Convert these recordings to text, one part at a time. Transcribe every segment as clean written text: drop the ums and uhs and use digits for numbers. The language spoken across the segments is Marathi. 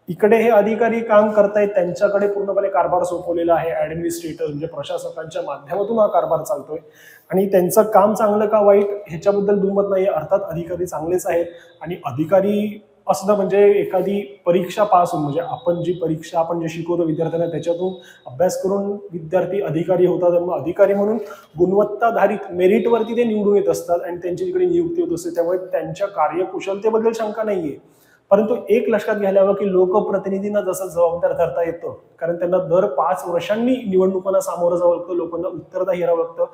इकडे हे अधिकारी काम करतायत, त्यांच्याकडे पूर्णपणे कारभार सोपवलेला आहे. ॲडमिनिस्ट्रेटर म्हणजे प्रशासकांच्या माध्यमातून हा कारभार चालतोय आणि त्यांचं काम चांगलं का वाईट ह्याच्याबद्दल दुमत नाही. अर्थात अधिकारी चांगलेच आहेत आणि अधिकारी असणं म्हणजे एखादी परीक्षा पास होऊन, म्हणजे आपण जे शिकवतो विद्यार्थ्यांना त्याच्यातून अभ्यास करून विद्यार्थी अधिकारी होतात. मग अधिकारी म्हणून गुणवत्ताधारित मेरिटवरती ते निवडून येत असतात आणि त्यांची तिकडे नियुक्ती होत असते. त्यामुळे त्यांच्या कार्यकुशलतेबद्दल शंका नाहीये. परंतु एक लक्षात घ्यायला हवं की लोकप्रतिनिधींना जसं जबाबदार धरता येतं, कारण त्यांना दर 5 वर्षांनी निवडणुकांना सामोरं जावं लागतं, लोकांना उत्तरदायी राहावं लागतं.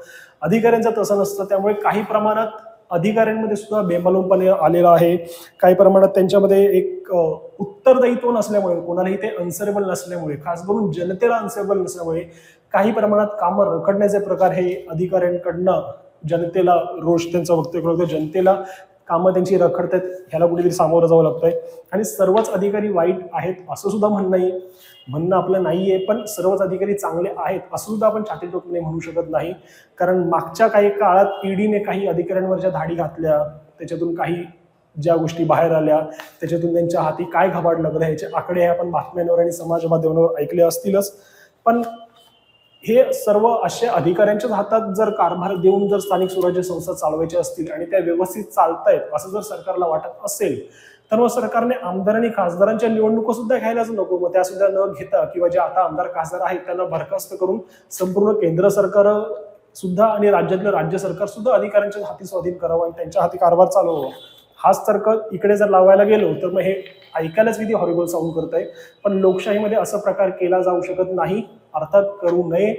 अधिकाऱ्यांचं तसं नसतं. त्यामुळे काही प्रमाणात अधिकाऱ्यांमध्ये सुद्धा बेमालूमपणे आलेला आहे. काही प्रमाणात त्यांच्यामध्ये एक उत्तरदायित्व नसल्यामुळे, कोणालाही ते अन्सरेबल नसल्यामुळे, खास करून जनतेला अन्सरेबल नसल्यामुळे काही प्रमाणात कामं रखडण्याचे प्रकार हे अधिकाऱ्यांकडनं जनतेला रोष त्यांचा व्यक्त करतो. जनतेला कामं त्यांची रखडतात, ह्याला कुठेतरी सामोरं जावं लागतंय. आणि सर्वच अधिकारी वाईट आहेत असं सुद्धा म्हणणं आपलं नाहीये, पण सर्वच अधिकारी चांगले आहेत असं सुद्धा आपण छाती ठोकून म्हणू शकत नाही. कारण मागच्या काही काळात ईडीने काही अधिकाऱ्यांवरच्या धाडी घातल्या, त्याच्यातून काही ज्या गोष्टी बाहेर आल्या, त्याच्यातून त्यांच्या हाती काय घबाड लागलं ह्याचे आकडे आपण बातम्यांवर आणि समाज माध्यमांवर ऐकले असतीलच. पण हे सर्व अशा अधिकाऱ्यांच्याच हातात जर कारभार देऊन जर स्थानिक स्वराज्य संस्था चालवायच्या असतील आणि त्या व्यवस्थित चालतायत असं जर सरकारला वाटत असेल, तर मग सरकारने आमदार आणि खासदारांच्या निवडणुका सुद्धा घ्यायलाच नको. मग त्या सुद्धा न घेता किंवा जे आता आमदार खासदार आहेत त्यांना बरखास्त करून संपूर्ण केंद्र सरकार सुद्धा आणि राज्यातलं राज्य सरकार सुद्धा अधिकाऱ्यांच्या हाती स्वाधीन करावं आणि त्यांच्या हाती कारभार चालवावा. हाच तर्क इकडे जर लावायला गेलो तर मग हे ऐकायलाच किती हॉरिबल साऊंड करत आहे. पण लोकशाहीमध्ये असा प्रकार केला जाऊ शकत नाही, अर्थात करू नये.